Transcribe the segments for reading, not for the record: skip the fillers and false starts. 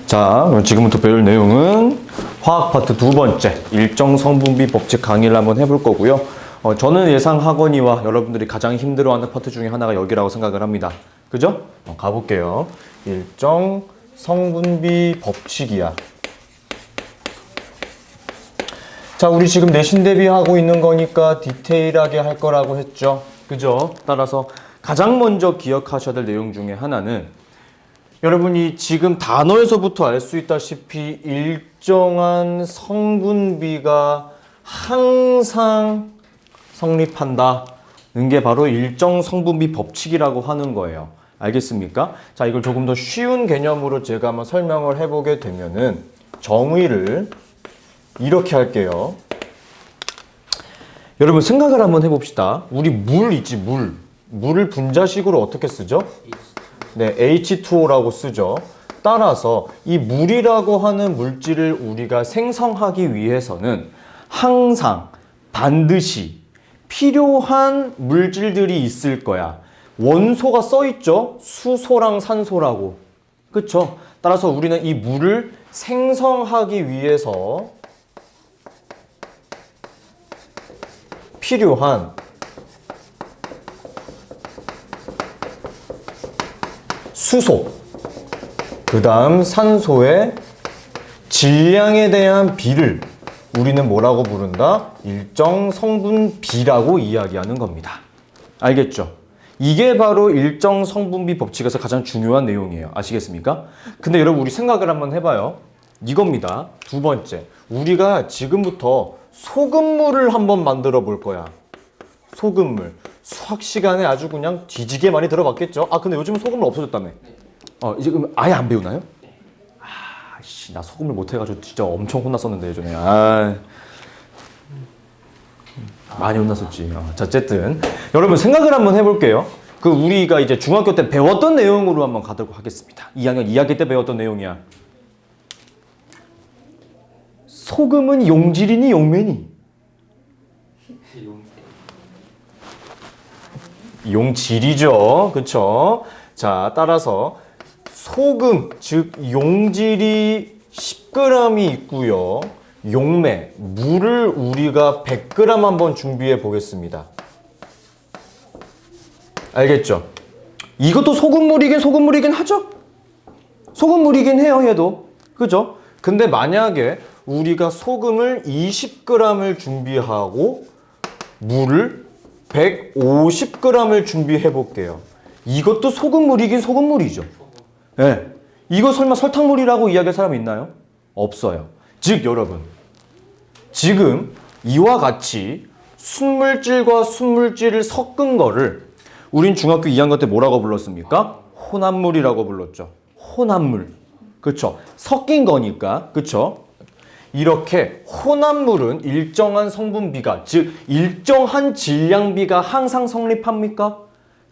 자, 그럼 지금부터 배울 내용은 화학 파트 두 번째 일정 성분비 법칙 강의를 한번 해볼 거고요. 저는 예상 학원이와 여러분들이 가장 힘들어하는 파트 중에 하나가 여기라고 생각을 합니다. 그죠? 가볼게요. 일정 성분비 법칙이야. 자, 우리 지금 내신 대비하고 있는 거니까 디테일하게 할 거라고 했죠. 그죠? 따라서 가장 먼저 기억하셔야 될 내용 중에 하나는 여러분이 지금 단어에서부터 알 수 있다시피 일정한 성분비가 항상 성립한다는 게 바로 일정 성분비 법칙이라고 하는 거예요. 알겠습니까? 자, 이걸 조금 더 쉬운 개념으로 제가 한번 설명을 해보게 되면은 정의를 이렇게 할게요. 여러분 생각을 한번 해봅시다. 우리 물 있지, 물. 물을 분자식으로 어떻게 쓰죠? 네, H2O라고 쓰죠. 따라서 이 물이라고 하는 물질을 우리가 생성하기 위해서는 항상 반드시 필요한 물질들이 있을 거야. 원소가 써 있죠? 수소랑 산소라고. 그쵸? 따라서 우리는 이 물을 생성하기 위해서 필요한 수소, 그 다음 산소의 질량에 대한 비를 우리는 뭐라고 부른다? 일정 성분비라고 이야기하는 겁니다. 알겠죠? 이게 바로 일정 성분비 법칙에서 가장 중요한 내용이에요. 아시겠습니까? 근데 여러분 우리 생각을 한번 해봐요. 이겁니다. 두 번째, 우리가 지금부터 소금물을 한번 만들어 볼 거야. 소금물. 수학 시간에 아주 그냥 뒤지게 많이 들어봤겠죠? 아, 근데 요즘은 소금물 없어졌다며? 이제 그럼 아예 안 배우나요? 나 소금물 못해가지고 진짜 엄청 혼났었는데 예전에. 많이 혼났었지. 자, 어쨌든 여러분 생각을 한번 해볼게요. 우리가 이제 중학교 때 배웠던 내용으로 한번 가도록 하겠습니다. 2학년 2학기 때 배웠던 내용이야. 소금은 용질이니 용매니? 용질이죠. 그쵸? 자, 따라서 소금, 즉 용질이 10g이 있고요. 용매, 물을 우리가 100g 한번 준비해 보겠습니다. 알겠죠? 이것도 소금물이긴 하죠? 소금물이긴 해요, 얘도. 그죠? 근데 만약에 우리가 소금을 20g을 준비하고 물을 150g을 준비해 볼게요. 이것도 소금물이긴 소금물이죠. 네. 이거 설마 설탕물이라고 이야기할 사람이 있나요? 없어요. 즉 여러분, 지금 이와 같이 순물질과 순물질을 섞은 거를 우린 중학교 2학년 때 뭐라고 불렀습니까? 혼합물이라고 불렀죠. 혼합물. 그쵸? 섞인 거니까. 그쵸? 이렇게 혼합물은 일정한 성분비가, 즉 일정한 질량비가 항상 성립합니까?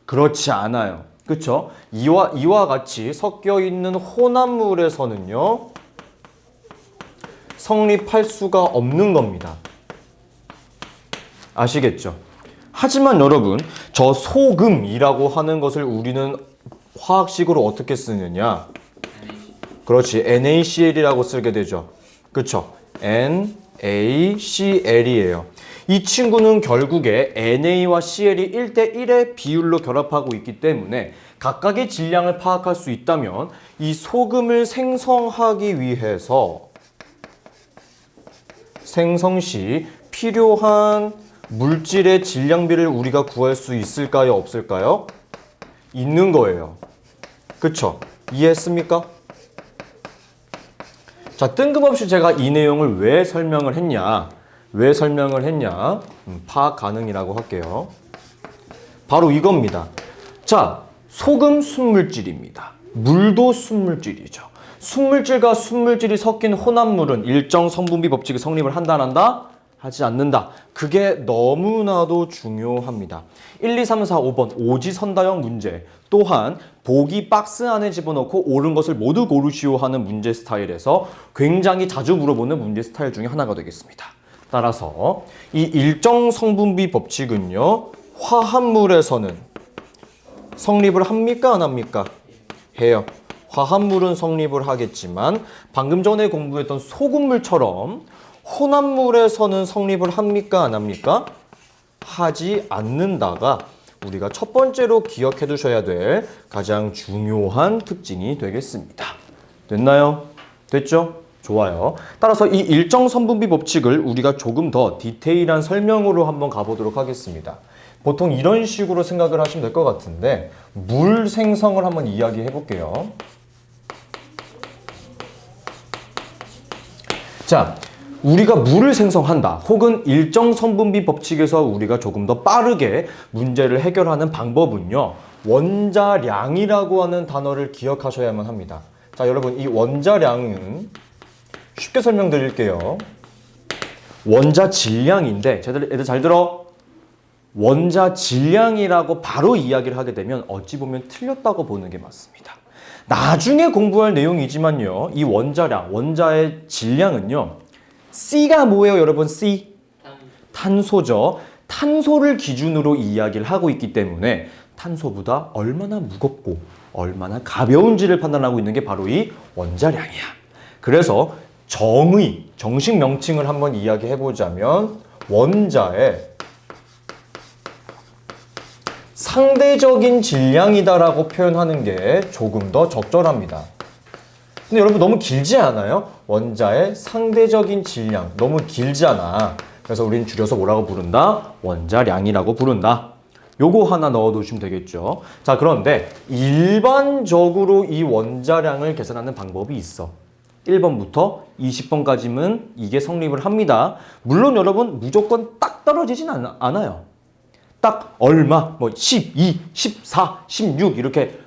그렇지 않아요. 그쵸? 이와 같이 섞여 있는 혼합물에서는요, 성립할 수가 없는 겁니다. 아시겠죠? 하지만 여러분, 저 소금이라고 하는 것을 우리는 화학식으로 어떻게 쓰느냐? 그렇지, NaCl이라고 쓰게 되죠. 그쵸? NaCl이에요. 이 친구는 결국에 NA와 CL이 1대1의 비율로 결합하고 있기 때문에 각각의 질량을 파악할 수 있다면 이 소금을 생성하기 위해서 생성 시 필요한 물질의 질량비를 우리가 구할 수 있을까요? 없을까요? 있는 거예요. 그쵸? 이해했습니까? 자, 뜬금없이 제가 이 내용을 왜 설명을 했냐? 파악 가능이라고 할게요. 바로 이겁니다. 자, 소금 순물질입니다. 물도 순물질이죠. 순물질과 순물질이 섞인 혼합물은 일정 성분비 법칙이 성립을 한다, 안 한다? 하지 않는다. 그게 너무나도 중요합니다. 1, 2, 3, 4, 5번 오지선다형 문제, 또한 보기 박스 안에 집어넣고 옳은 것을 모두 고르시오 하는 문제 스타일에서 굉장히 자주 물어보는 문제 스타일 중에 하나가 되겠습니다. 따라서 이 일정 성분비 법칙은요, 화합물에서는 성립을 합니까? 안 합니까? 해요. 화합물은 성립을 하겠지만 방금 전에 공부했던 소금물처럼 혼합물에서는 성립을 합니까? 안 합니까? 하지 않는다가 우리가 첫 번째로 기억해 두셔야 될 가장 중요한 특징이 되겠습니다. 됐나요? 됐죠? 좋아요. 따라서 이 일정 선분비 법칙을 우리가 조금 더 디테일한 설명으로 한번 가보도록 하겠습니다. 보통 이런 식으로 생각을 하시면 될 것 같은데 물 생성을 한번 이야기해 볼게요. 자, 우리가 물을 생성한다 혹은 일정 선분비 법칙에서 우리가 조금 더 빠르게 문제를 해결하는 방법은요, 원자량이라고 하는 단어를 기억하셔야만 합니다. 자, 여러분, 이 원자량은 쉽게 설명드릴게요. 원자 질량인데, 애들 잘 들어? 원자 질량이라고 바로 이야기를 하게 되면 어찌 보면 틀렸다고 보는 게 맞습니다. 나중에 공부할 내용이지만요, 이 원자량, 원자의 질량은요, C가 뭐예요, 여러분? C? 탄소죠. 탄소를 기준으로 이야기를 하고 있기 때문에 탄소보다 얼마나 무겁고 얼마나 가벼운지를 판단하고 있는 게 바로 이 원자량이야. 그래서 정식 명칭을 한번 이야기해 보자면 원자의 상대적인 질량이다라고 표현하는 게 조금 더 적절합니다. 근데 여러분 너무 길지 않아요? 원자의 상대적인 질량. 너무 길잖아. 그래서 우리는 줄여서 뭐라고 부른다? 원자량이라고 부른다. 요거 하나 넣어두시면 되겠죠. 자, 그런데 일반적으로 이 원자량을 계산하는 방법이 있어. 1번부터 20번까지는 이게 성립을 합니다. 물론 여러분 무조건 딱 떨어지진 않아요. 딱 얼마, 뭐 12, 14, 16 이렇게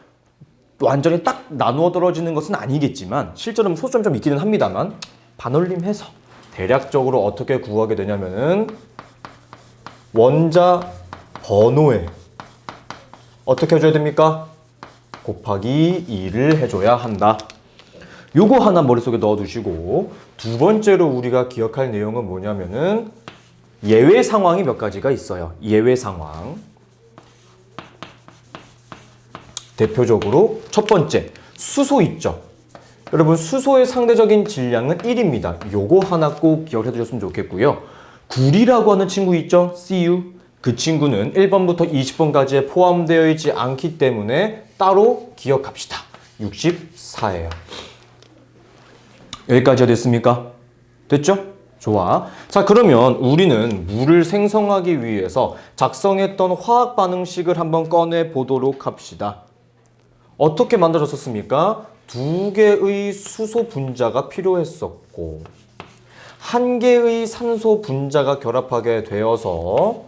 완전히 딱 나누어 떨어지는 것은 아니겠지만 실제로는 소수점 좀 있기는 합니다만 반올림해서 대략적으로 어떻게 구하게 되냐면은 원자 번호에 어떻게 해줘야 됩니까? 곱하기 2를 해줘야 한다. 요거 하나 머릿속에 넣어두시고 두 번째로 우리가 기억할 내용은 뭐냐면은 예외 상황이 몇 가지가 있어요. 예외 상황. 대표적으로 첫 번째, 수소 있죠. 여러분 수소의 상대적인 질량은 1입니다. 요거 하나 꼭 기억해 두셨으면 좋겠고요. 구리라고 하는 친구 있죠. Cu. 그 친구는 1번부터 20번까지에 포함되어 있지 않기 때문에 따로 기억합시다. 64예요. 여기까지가 됐습니까? 됐죠? 좋아. 자, 그러면 우리는 물을 생성하기 위해서 작성했던 화학 반응식을 한번 꺼내 보도록 합시다. 어떻게 만들어졌습니까? 두 개의 수소 분자가 필요했었고 한 개의 산소 분자가 결합하게 되어서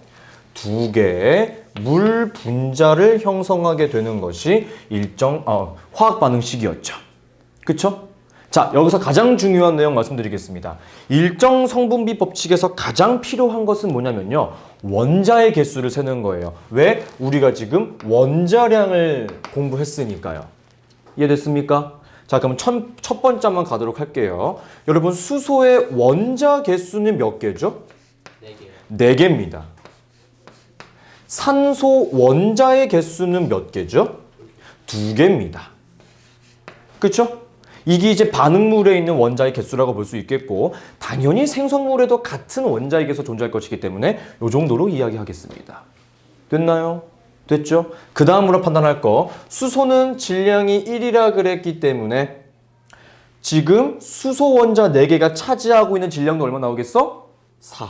두 개의 물 분자를 형성하게 되는 것이 일정 화학 반응식이었죠. 그쵸? 자, 여기서 가장 중요한 내용 말씀드리겠습니다. 일정 성분비 법칙에서 가장 필요한 것은 뭐냐면요, 원자의 개수를 세는 거예요. 왜? 우리가 지금 원자량을 공부했으니까요. 이해됐습니까? 자, 그럼 첫 번째 한번 가도록 할게요. 여러분 수소의 원자 개수는 몇 개죠? 4개. 4개입니다. 산소 원자의 개수는 몇 개죠? 2개입니다. 그쵸? 이게 이제 반응물에 있는 원자의 개수라고 볼 수 있겠고 당연히 생성물에도 같은 원자의 개수 존재할 것이기 때문에 이 정도로 이야기하겠습니다. 됐나요? 됐죠? 그 다음으로 판단할 거, 수소는 질량이 1이라 그랬기 때문에 지금 수소 원자 4개가 차지하고 있는 질량도 얼마 나오겠어? 4.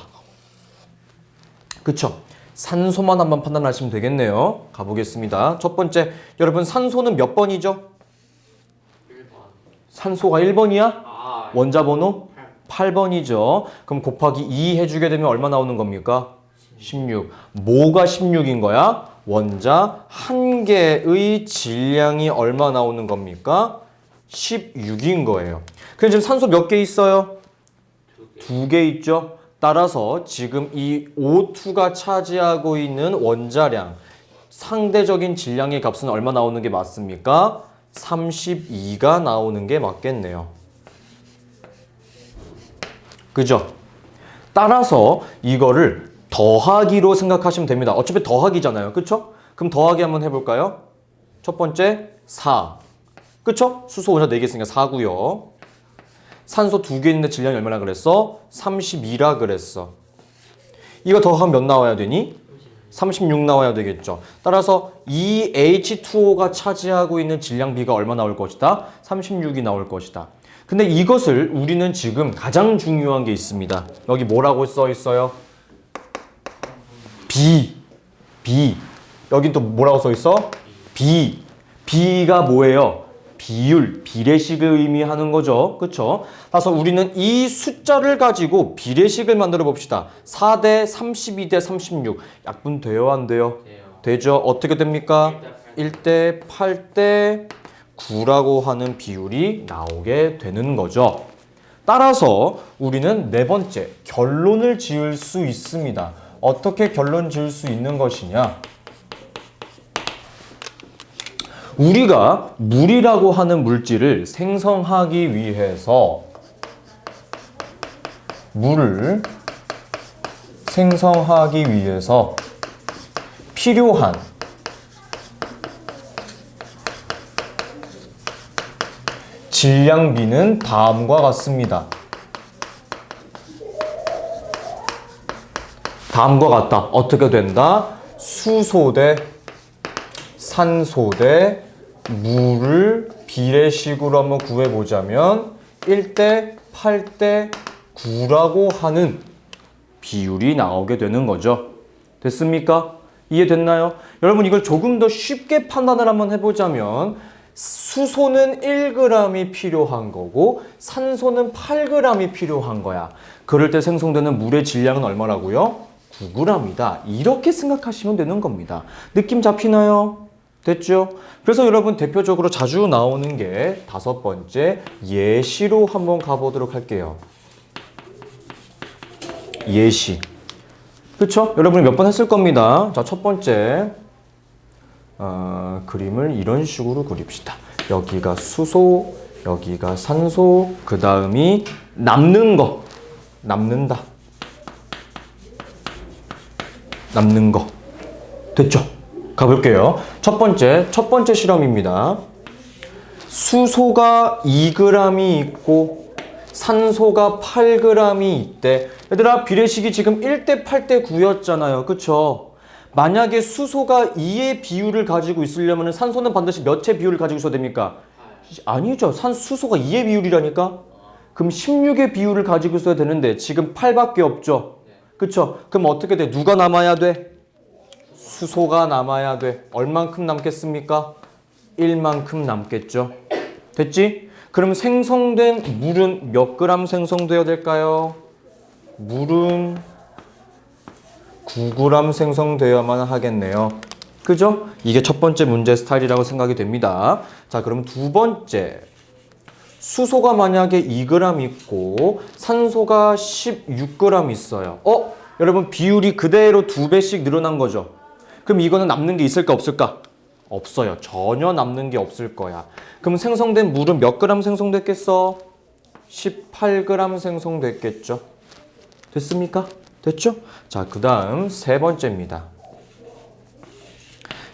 그쵸? 산소만 한번 판단하시면 되겠네요. 가보겠습니다. 첫 번째, 여러분 산소는 몇 번이죠? 산소가 1번이야? 원자 번호? 8번이죠. 그럼 곱하기 2 해주게 되면 얼마 나오는 겁니까? 16. 뭐가 16인 거야? 원자 한 개의 질량이 얼마 나오는 겁니까? 16인 거예요. 그럼 지금 산소 몇 개 있어요? 2개 있죠. 따라서 지금 이 O2가 차지하고 있는 원자량, 상대적인 질량의 값은 얼마 나오는 게 맞습니까? 32가 나오는 게 맞겠네요. 그죠? 따라서 이거를 더하기로 생각하시면 됩니다. 어차피 더하기잖아요. 그쵸? 그럼 더하기 한번 해볼까요? 첫 번째 4, 그쵸? 수소 혼자 4개 있으니까 4고요. 산소 2개 있는데 질량이 얼마나 그랬어? 32라 그랬어. 이거 더하면 몇 나와야 되니? 36 나와야 되겠죠. 따라서 이 H2O가 차지하고 있는 질량 B가 얼마 나올 것이다? 36이 나올 것이다. 근데 이것을 우리는 지금 가장 중요한 게 있습니다. 여기 뭐라고 써 있어요? B. 여긴 또 뭐라고 써 있어? B. B가 뭐예요? 비율, 비례식을 의미하는 거죠. 그쵸? 따라서 우리는 이 숫자를 가지고 비례식을 만들어 봅시다. 4대 32대 36. 약분 돼요? 안 돼요? 되죠. 어떻게 됩니까? 1대 8대 9라고 하는 비율이 나오게 되는 거죠. 따라서 우리는 네 번째, 결론을 지을 수 있습니다. 어떻게 결론 지을 수 있는 것이냐? 우리가 물이라고 하는 물질을 생성하기 위해서 물을 생성하기 위해서 필요한 질량비는 다음과 같습니다. 다음과 같다. 어떻게 된다? 수소 대 산소 대 물을 비례식으로 한번 구해보자면 1대 8대 9라고 하는 비율이 나오게 되는 거죠. 됐습니까? 이해됐나요? 여러분 이걸 조금 더 쉽게 판단을 한번 해보자면 수소는 1g이 필요한 거고 산소는 8g이 필요한 거야. 그럴 때 생성되는 물의 질량은 얼마라고요? 9g이다. 이렇게 생각하시면 되는 겁니다. 느낌 잡히나요? 됐죠? 그래서 여러분 대표적으로 자주 나오는 게 5번째 예시로 한번 가보도록 할게요. 예시. 그쵸? 여러분이 몇 번 했을 겁니다. 자, 첫 번째 그림을 이런 식으로 그립시다. 여기가 수소, 여기가 산소, 그 다음이 남는 거. 남는다. 남는 거. 됐죠? 가볼게요. 첫 번째 실험입니다. 수소가 2g이 있고 산소가 8g이 있대. 얘들아 비례식이 지금 1대 8대 9였잖아요. 그쵸? 만약에 수소가 2의 비율을 가지고 있으려면 산소는 반드시 몇의 비율을 가지고 있어야 됩니까? 아니죠. 수소가 2의 비율이라니까? 그럼 16의 비율을 가지고 있어야 되는데 지금 8밖에 없죠. 그쵸? 그럼 어떻게 돼? 누가 남아야 돼? 수소가 남아야 돼. 얼만큼 남겠습니까? 1만큼 남겠죠. 됐지? 그럼 생성된 물은 몇 그램 생성되어야 될까요? 물은 9g 생성되어야만 하겠네요. 그죠? 이게 첫 번째 문제 스타일이라고 생각이 됩니다. 자, 그럼 두 번째. 수소가 만약에 2g 있고 산소가 16g 있어요. 여러분 비율이 그대로 2배씩 늘어난 거죠. 그럼 이거는 남는 게 있을까 없을까? 없어요. 전혀 남는 게 없을 거야. 그럼 생성된 물은 몇 그램 생성됐겠어? 18g 생성됐겠죠. 됐습니까? 됐죠? 자, 그 다음 세 번째입니다.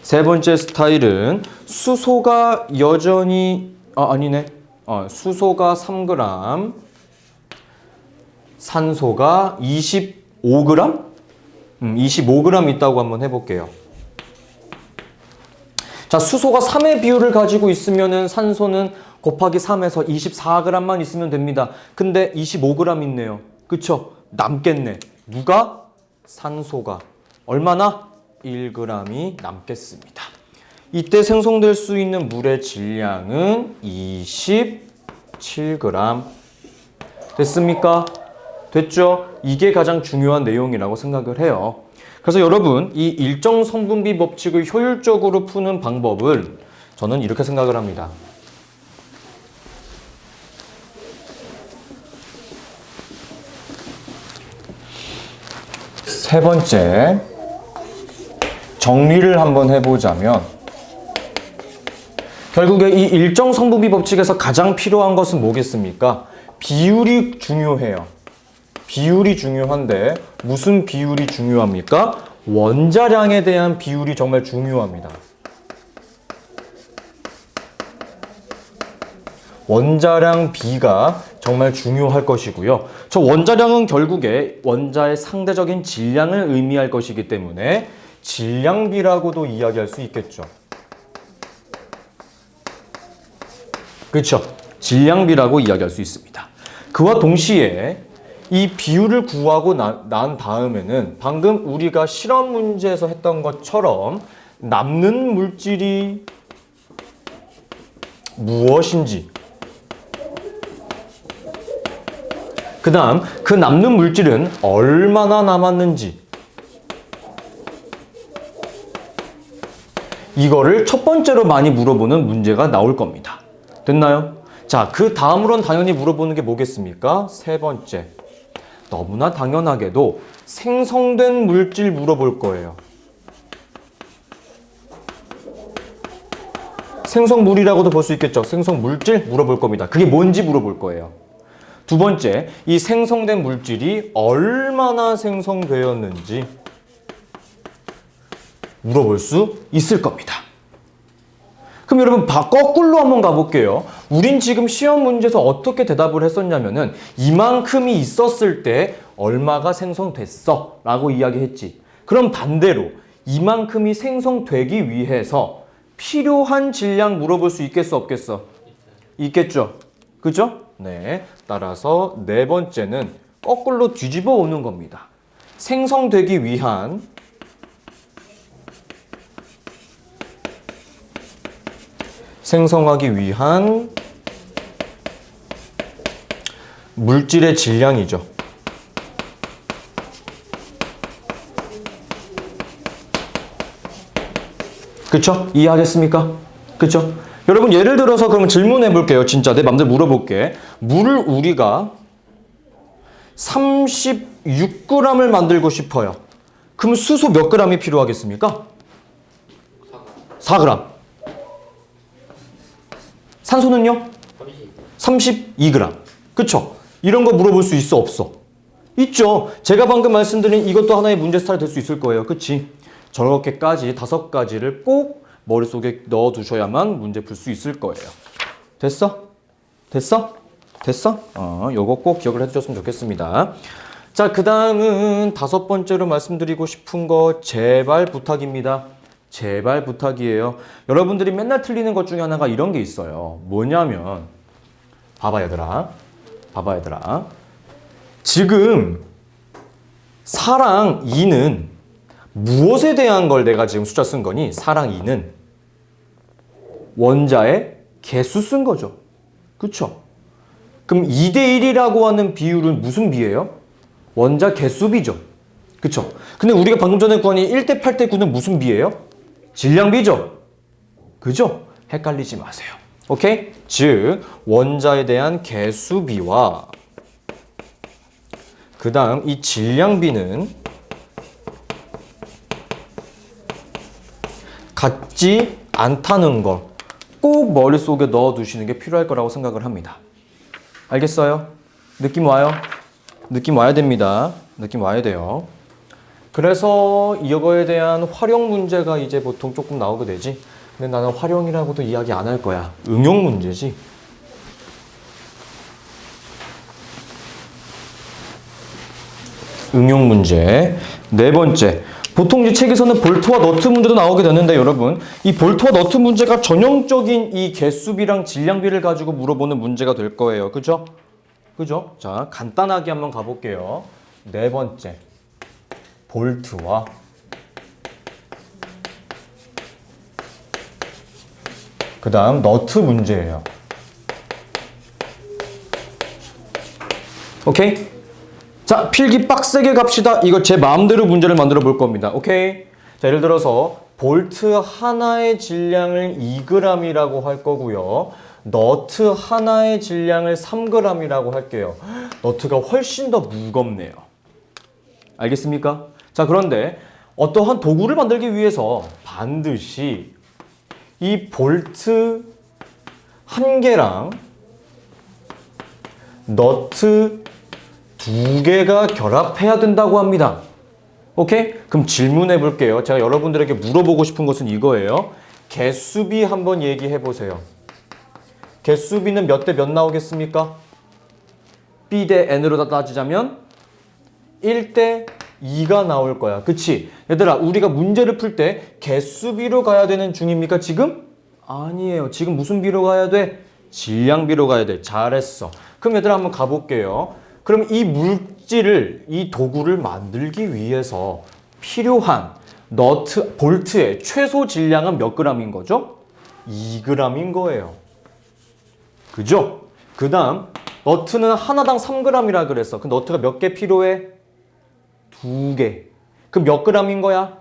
세 번째 스타일은 수소가 여전히 수소가 3g, 산소가 25g? 25g 있다고 한번 해볼게요. 자, 수소가 3의 비율을 가지고 있으면은 산소는 곱하기 3에서 24g만 있으면 됩니다. 근데 25g 있네요. 그쵸? 남겠네. 누가? 산소가. 얼마나? 1g이 남겠습니다. 이때 생성될 수 있는 물의 질량은 27g. 됐습니까? 됐죠? 이게 가장 중요한 내용이라고 생각을 해요. 그래서 여러분, 이 일정 성분비 법칙을 효율적으로 푸는 방법을 저는 이렇게 생각을 합니다. 세 번째, 정리를 한번 해보자면 결국에 이 일정 성분비 법칙에서 가장 필요한 것은 뭐겠습니까? 비율이 중요해요. 비율이 중요한데 무슨 비율이 중요합니까? 원자량에 대한 비율이 정말 중요합니다. 원자량 B가 정말 중요할 것이고요. 저 원자량은 결국에 원자의 상대적인 질량을 의미할 것이기 때문에 질량비라고도 이야기할 수 있겠죠. 그렇죠? 질량비라고 이야기할 수 있습니다. 그와 동시에 이 비율을 구하고 난 다음에는 방금 우리가 실험 문제에서 했던 것처럼 남는 물질이 무엇인지, 그 다음 그 남는 물질은 얼마나 남았는지, 이거를 첫 번째로 많이 물어보는 문제가 나올 겁니다. 됐나요? 자, 그 다음으로는 당연히 물어보는 게 뭐겠습니까? 세 번째. 너무나 당연하게도 생성된 물질 물어볼 거예요. 생성물이라고도 볼 수 있겠죠. 생성물질 물어볼 겁니다. 그게 뭔지 물어볼 거예요. 두 번째, 이 생성된 물질이 얼마나 생성되었는지 물어볼 수 있을 겁니다. 그럼 여러분 거꾸로 한번 가볼게요. 우린 지금 시험 문제에서 어떻게 대답을 했었냐면은 이만큼이 있었을 때 얼마가 생성됐어 라고 이야기했지. 그럼 반대로 이만큼이 생성되기 위해서 필요한 질량 물어볼 수 있겠어 없겠어? 있겠죠. 그죠? 네. 따라서 네 번째는 거꾸로 뒤집어 오는 겁니다. 생성되기 위한 생성하기 위한 물질의 질량이죠. 그쵸? 이해하겠습니까? 그쵸? 여러분 예를 들어서 그럼 질문해 볼게요. 진짜 내 맘대로 물어볼게. 물을 우리가 36g을 만들고 싶어요. 그럼 수소 몇 g이 필요하겠습니까? 4g. 산소는요? 32g. 그쵸? 이런 거 물어볼 수 있어 없어? 있죠. 제가 방금 말씀드린 이것도 하나의 문제 스타일 될 수 있을 거예요. 그치? 저렇게까지 5가지를 꼭 머릿속에 넣어두셔야만 문제 풀 수 있을 거예요. 됐어? 됐어? 됐어? 요거 꼭 기억을 해주셨으면 좋겠습니다. 자, 그 다음은 5번째로 말씀드리고 싶은 거 제발 부탁입니다. 제발 부탁이에요. 여러분들이 맨날 틀리는 것 중에 하나가 이런 게 있어요. 뭐냐면 봐봐 얘들아. 봐봐 얘들아. 지금 4랑 2는 무엇에 대한 걸 내가 지금 숫자 쓴 거니? 4랑 2는 원자의 개수 쓴 거죠. 그쵸? 그럼 2대1이라고 하는 비율은 무슨 비예요? 원자 개수비죠. 그쵸? 근데 우리가 방금 전에 구한 이 1대 8대 9는 무슨 비예요? 질량비죠. 그죠? 헷갈리지 마세요. 오케이? 즉 원자에 대한 개수비와 그 다음 이 질량비는 같지 않다는 걸 꼭 머릿속에 넣어두시는 게 필요할 거라고 생각을 합니다. 알겠어요? 느낌 와요? 느낌 와야 됩니다. 느낌 와야 돼요. 그래서 이거에 대한 활용 문제가 이제 보통 조금 나오게 되지. 근데 나는 활용이라고도 이야기 안 할 거야. 응용 문제지. 응용 문제. 네 번째. 보통 이 책에서는 볼트와 너트 문제도 나오게 되는데 여러분 이 볼트와 너트 문제가 전형적인 이 개수비랑 질량비를 가지고 물어보는 문제가 될 거예요. 그죠? 그죠? 자, 간단하게 한번 가볼게요. 네 번째. 볼트와 그 다음 너트 문제예요. 오케이? 자, 필기 빡세게 갑시다. 이거 제 마음대로 문제를 만들어 볼 겁니다. 오케이? 자, 예를 들어서 볼트 하나의 질량을 2g이라고 할 거고요. 너트 하나의 질량을 3g이라고 할게요. 너트가 훨씬 더 무겁네요. 알겠습니까? 자, 그런데 어떠한 도구를 만들기 위해서 반드시 이 볼트 한 개랑 너트 2개가 결합해야 된다고 합니다. 오케이? 그럼 질문해 볼게요. 제가 여러분들에게 물어보고 싶은 것은 이거예요. 개수비 한번 얘기해 보세요. 개수 B는 몇 대 몇 나오겠습니까? B 대 N으로 따지자면 1대 2가 나올 거야. 그치? 얘들아, 우리가 문제를 풀 때 개수 B로 가야 되는 중입니까, 지금? 아니에요. 지금 무슨 B로 가야 돼? 질량 B로 가야 돼. 잘했어. 그럼 얘들아, 한번 가볼게요. 그럼 이 물질을, 이 도구를 만들기 위해서 필요한 볼트의 최소 질량은 몇 g인 거죠? 2g인 거예요. 그죠? 그 다음 너트는 하나당 3g이라 그랬어. 그 너트가 몇 개 필요해? 2개. 그럼 몇 g인 거야?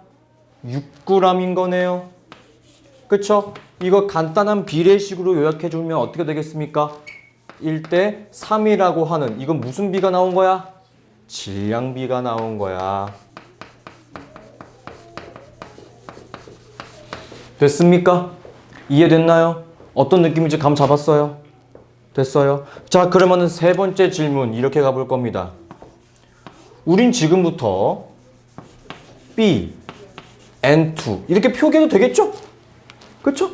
6g인 거네요. 그쵸? 이거 간단한 비례식으로 요약해 주면 어떻게 되겠습니까? 1대 3이라고 하는, 이건 무슨 비가 나온 거야? 질량비가 나온 거야. 됐습니까? 이해됐나요? 어떤 느낌인지 감 잡았어요? 됐어요? 자, 그러면은 세 번째 질문 이렇게 가볼 겁니다. 우린 지금부터 B, N2 이렇게 표기해도 되겠죠? 그쵸?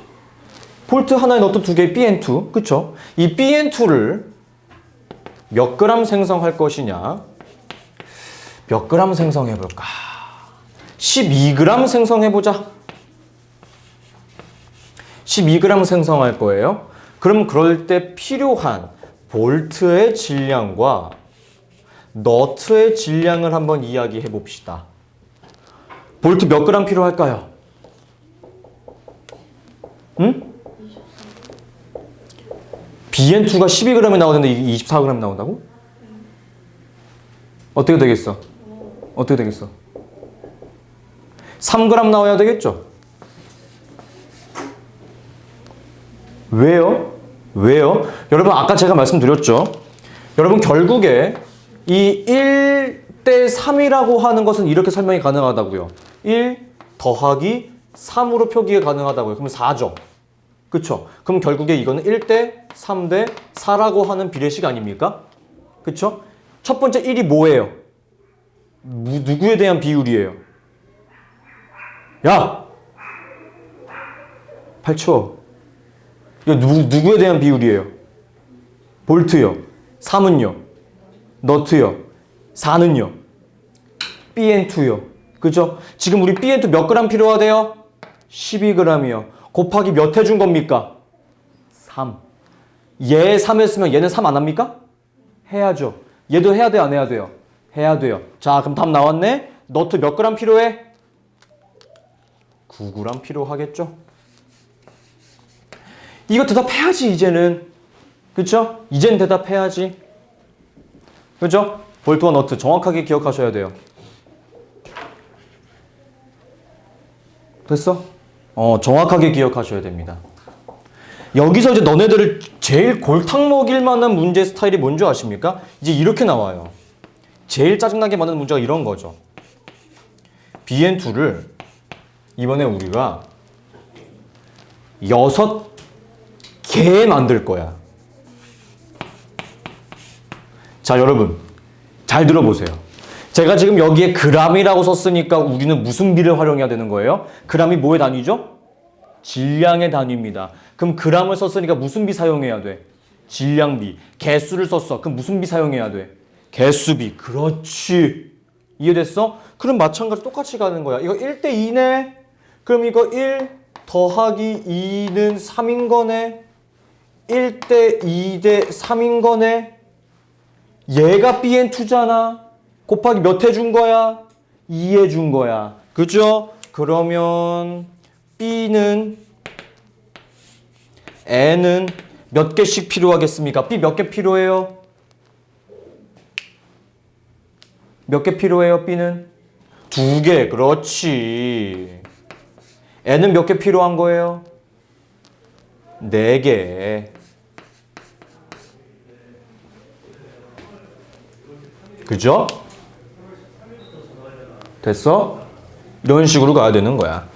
볼트 하나에 너트 2개 BN2, 그쵸? 이 BN2를 몇 g 생성할 것이냐? 몇 g 생성해볼까? 12g 생성해보자. 12g 생성할 거예요. 그럼 그럴 때 필요한 볼트의 질량과 너트의 질량을 한번 이야기해 봅시다. 볼트 몇 g 필요할까요? 응? BN2가 12g이 나오는데 이게 24g 나온다고? 어떻게 되겠어? 어떻게 되겠어? 3g 나와야 되겠죠? 왜요? 왜요? 여러분, 아까 제가 말씀드렸죠? 여러분, 결국에 이 1대 3이라고 하는 것은 이렇게 설명이 가능하다고요. 1 더하기 3으로 표기가 가능하다고요. 그럼 4죠. 그쵸? 그럼 결국에 이거는 1대 3대 4라고 하는 비례식 아닙니까? 그쵸? 첫 번째 1이 뭐예요? 누구에 대한 비율이에요? 야! 8초. 이거 누구에 대한 비율이에요? 볼트요. 3은요. 너트요. 4는요. BN2요. 그죠? 지금 우리 BN2 몇 g 필요하대요? 12g이요. 곱하기 몇 해준 겁니까? 3. 얘 3 했으면 얘는 3 안 합니까? 해야죠. 얘도 해야 돼요, 안 해야 돼요? 해야 돼요. 자, 그럼 답 나왔네. 너트 몇 g 필요해? 9g 필요하겠죠? 이거 대답해야지, 이제는. 그쵸? 이젠 대답해야지. 그죠? 볼트와 너트 정확하게 기억하셔야 돼요. 됐어? 정확하게 기억하셔야 됩니다. 여기서 이제 너네들을 제일 골탕 먹일 만한 문제 스타일이 뭔지 아십니까? 이제 이렇게 나와요. 제일 짜증나게 만드는 문제가 이런 거죠. BN2를 이번에 우리가 6개 만들 거야. 자, 여러분 잘 들어보세요. 제가 지금 여기에 g이라고 썼으니까 우리는 무슨 비를 활용해야 되는 거예요? g이 뭐의 단위죠? 질량의 단위입니다. 그럼 g을 썼으니까 무슨 비 사용해야 돼? 질량비. 개수를 썼어. 그럼 무슨 비 사용해야 돼? 개수비. 그렇지. 이해됐어? 그럼 마찬가지로 똑같이 가는 거야. 이거 1대 2네? 그럼 이거 1 더하기 2는 3인 거네? 1대 2대 3인 거네? 얘가 BN2잖아. 곱하기 몇 해준 거야? 2 해준 거야. 그죠? 그러면 B는 N은 몇 개씩 필요하겠습니까? B 몇 개 필요해요? 몇 개 필요해요, B는? 2개. 그렇지. N은 몇 개 필요한 거예요? 4개. 그죠? 됐어? 이런 식으로 가야 되는 거야.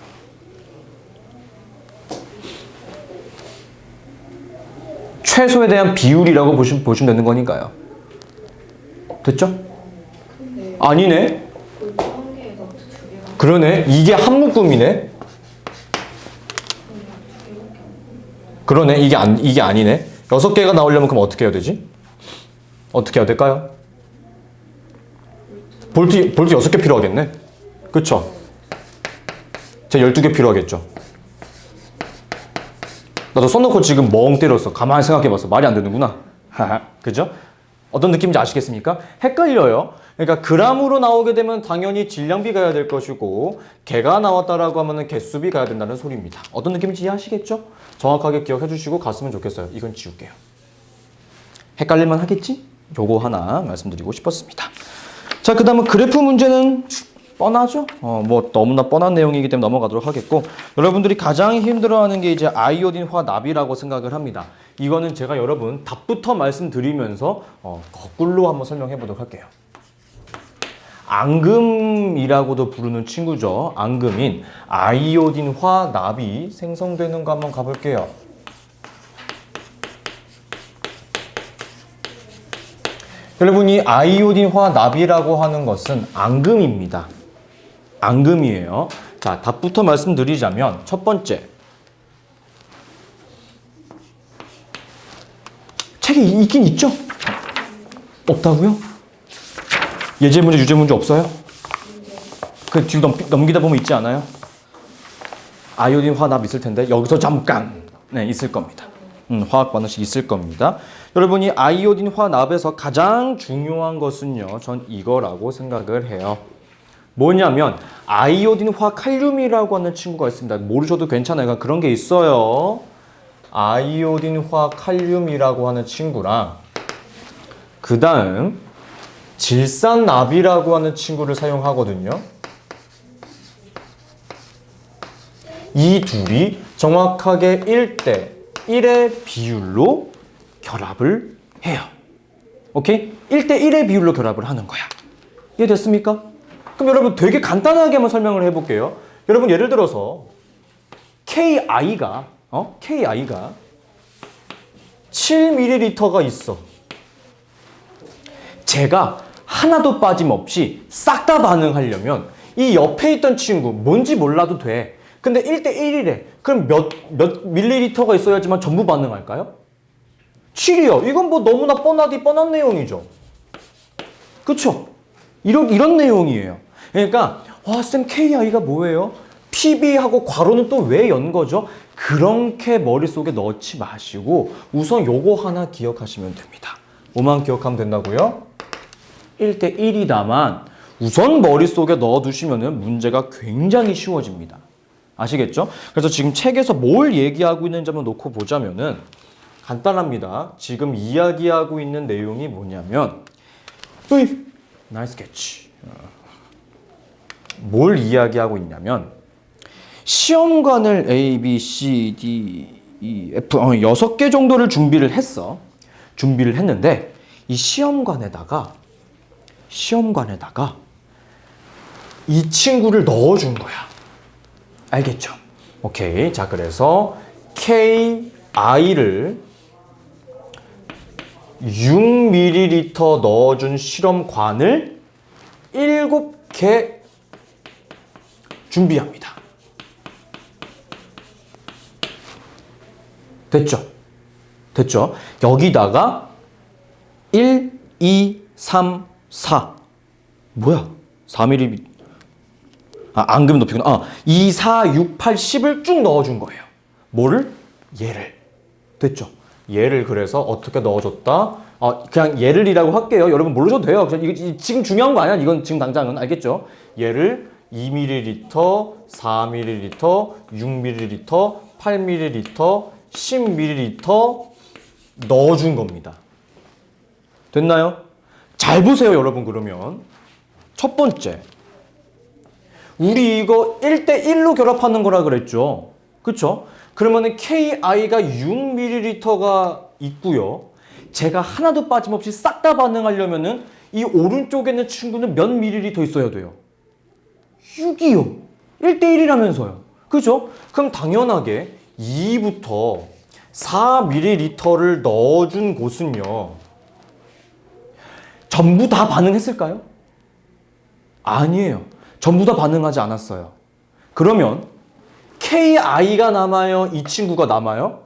최소에 대한 비율이라고 보시면 되는 거니까요. 됐죠? 아니네? 그러네. 이게 한 묶음이네. 그러네. 이게 아니네. 6개가 나오려면 그럼 어떻게 해야 되지? 어떻게 해야 될까요? 볼트 6개 필요하겠네. 그쵸? 제 12개 필요하겠죠. 나도 써놓고 지금 멍 때렸어. 가만히 생각해봤어. 말이 안 되는구나. 그죠? 어떤 느낌인지 아시겠습니까? 헷갈려요. 그러니까 그람으로 나오게 되면 당연히 질량비 가야 될 것이고 개가 나왔다라고 하면 개수비 가야 된다는 소리입니다. 어떤 느낌인지 이해하시겠죠? 정확하게 기억해 주시고 갔으면 좋겠어요. 이건 지울게요. 헷갈릴만 하겠지? 요거 하나 말씀드리고 싶었습니다. 자, 그 다음은 그래프 문제는 뻔하죠? 뭐 너무나 뻔한 내용이기 때문에 넘어가도록 하겠고, 여러분들이 가장 힘들어하는 게 이제 아이오딘화 납이라고 생각을 합니다. 이거는 제가 여러분 답부터 말씀드리면서 거꾸로 한번 설명해 보도록 할게요. 앙금이라고도 부르는 친구죠. 앙금인 아이오딘화 납이 생성되는 거 한번 가볼게요. 여러분이 아이오딘화 납이라고 하는 것은 앙금입니다. 앙금이에요. 자, 답부터 말씀드리자면 첫 번째, 책에 있긴 있죠? 없다고요? 예제 문제, 유제 문제 없어요? 그 뒤로 넘기다 보면 있지 않아요? 아이오딘화 납 있을 텐데 여기서 잠깐 있을 겁니다. 화학 반응식 있을 겁니다. 여러분이 아이오딘화 납에서 가장 중요한 것은요, 전 이거라고 생각을 해요. 뭐냐면 아이오딘화 칼륨이라고 하는 친구가 있습니다. 모르셔도 괜찮아요. 그런 게 있어요. 아이오딘화 칼륨이라고 하는 친구랑 그 다음 질산납이라고 하는 친구를 사용하거든요. 이 둘이 정확하게 1대 1의 비율로 결합을 해요. 오케이? 1대 1의 비율로 결합을 하는 거야. 이해됐습니까? 그럼 여러분 되게 간단하게 한번 설명을 해볼게요. 여러분 예를 들어서 KI가 7ml가 있어. 제가 하나도 빠짐없이 싹 다 반응하려면 이 옆에 있던 친구 뭔지 몰라도 돼. 근데 1대 1이래. 그럼 몇 밀리리터가 있어야지만 전부 반응할까요? 7이요. 이건 뭐 너무나 뻔한 내용이죠. 그쵸? 이런 내용이에요. 그러니까 쌤 KI가 뭐예요? PB하고 괄호는 또 왜 연 거죠? 그렇게 머릿속에 넣지 마시고 우선 요거 하나 기억하시면 됩니다. 뭐만 기억하면 된다고요? 1대 1이다만 우선 머릿속에 넣어두시면 문제가 굉장히 쉬워집니다. 아시겠죠? 그래서 지금 책에서 뭘 얘기하고 있는지 한번 놓고 보자면은 간단합니다. 지금 이야기하고 있는 내용이 뭐냐면 나이스 캐치. 뭘 이야기하고 있냐면 시험관을 A, B, C, D, E, F 6개 정도를 준비를 했어. 준비를 했는데 이 시험관에다가 이 친구를 넣어준 거야. 알겠죠? 오케이. 자, 그래서 KI를 6ml 넣어준 실험관을 7개 준비합니다. 됐죠? 여기다가 1, 2, 3, 4 뭐야? 4ml 앙금 높이구나. 2, 4, 6, 8, 10을 쭉 넣어준 거예요. 뭐를? 얘를. 됐죠? 얘를 그래서 어떻게 넣어줬다? 그냥 얘를이라고 할게요. 여러분 모르셔도 돼요. 이거 지금 중요한 거 아니야. 이건 지금 당장은 알겠죠? 얘를 2ml, 4ml, 6ml, 8ml, 10ml 넣어준 겁니다. 됐나요? 잘 보세요, 여러분. 그러면 첫 번째, 우리 이거 1대 1로 결합하는 거라 그랬죠. 그쵸? 그러면은 KI가 6ml가 있고요. 제가 하나도 빠짐없이 싹 다 반응하려면은 이 오른쪽에 있는 친구는 몇 밀리리터 있어야 돼요? 6이요. 1대 1이라면서요. 그죠? 그럼 당연하게 2부터 4ml를 넣어준 곳은요. 전부 다 반응했을까요? 아니에요. 전부 다 반응하지 않았어요. 그러면 KI가 남아요? 이 친구가 남아요?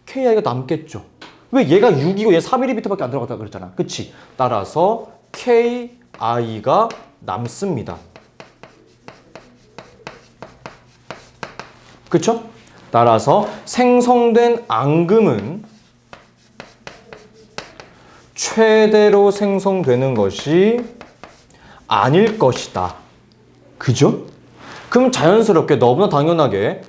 KI가 남겠죠. 왜 얘가 6이고 얘 3mm밖에 안 들어갔다 그랬잖아. 그치? 따라서 KI가 남습니다. 그쵸? 따라서 생성된 앙금은 최대로 생성되는 것이 아닐 것이다. 그죠? 그럼 자연스럽게 너무나 당연하게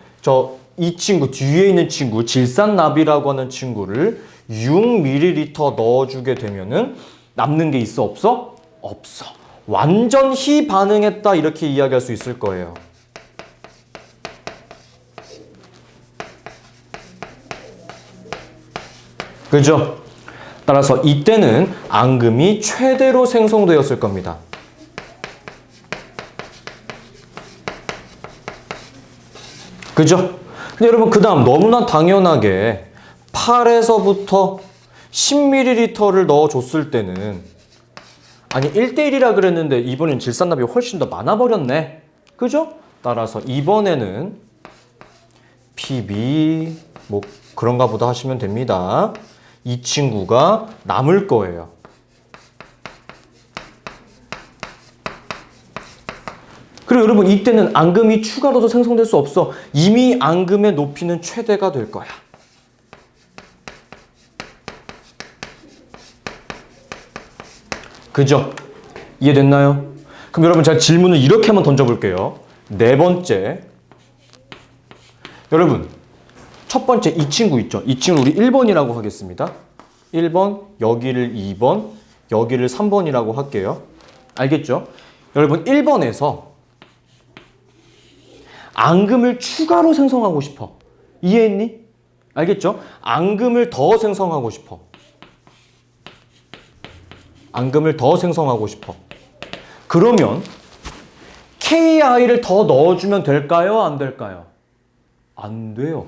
이 친구 뒤에 있는 친구 질산납이라고 하는 친구를 6ml 넣어주게 되면은 남는 게 있어 없어? 없어. 완전 희반응했다 이렇게 이야기할 수 있을 거예요. 그죠? 따라서 이때는 앙금이 최대로 생성되었을 겁니다. 그죠? 근데 여러분 그 다음 너무나 당연하게 8에서부터 10ml를 넣어줬을 때는 아니 1대1이라 그랬는데 이번엔 질산납이 훨씬 더 많아버렸네. 그죠? 따라서 이번에는 PB 뭐 그런가 보다 하시면 됩니다. 이 친구가 남을 거예요. 그리고 여러분 이때는 앙금이 추가로도 생성될 수 없어. 이미 앙금의 높이는 최대가 될 거야. 그죠? 이해됐나요? 그럼 여러분 제가 질문을 이렇게 한번 던져볼게요. 네 번째. 여러분 첫 번째 이 친구 있죠? 이 친구 우리 1번이라고 하겠습니다. 1번, 여기를 2번, 여기를 3번이라고 할게요. 알겠죠? 여러분 1번에서 앙금을 추가로 생성하고 싶어. 이해했니? 알겠죠? 앙금을 더 생성하고 싶어. 앙금을 더 생성하고 싶어. 그러면 KI를 더 넣어주면 될까요? 안 될까요? 안 돼요.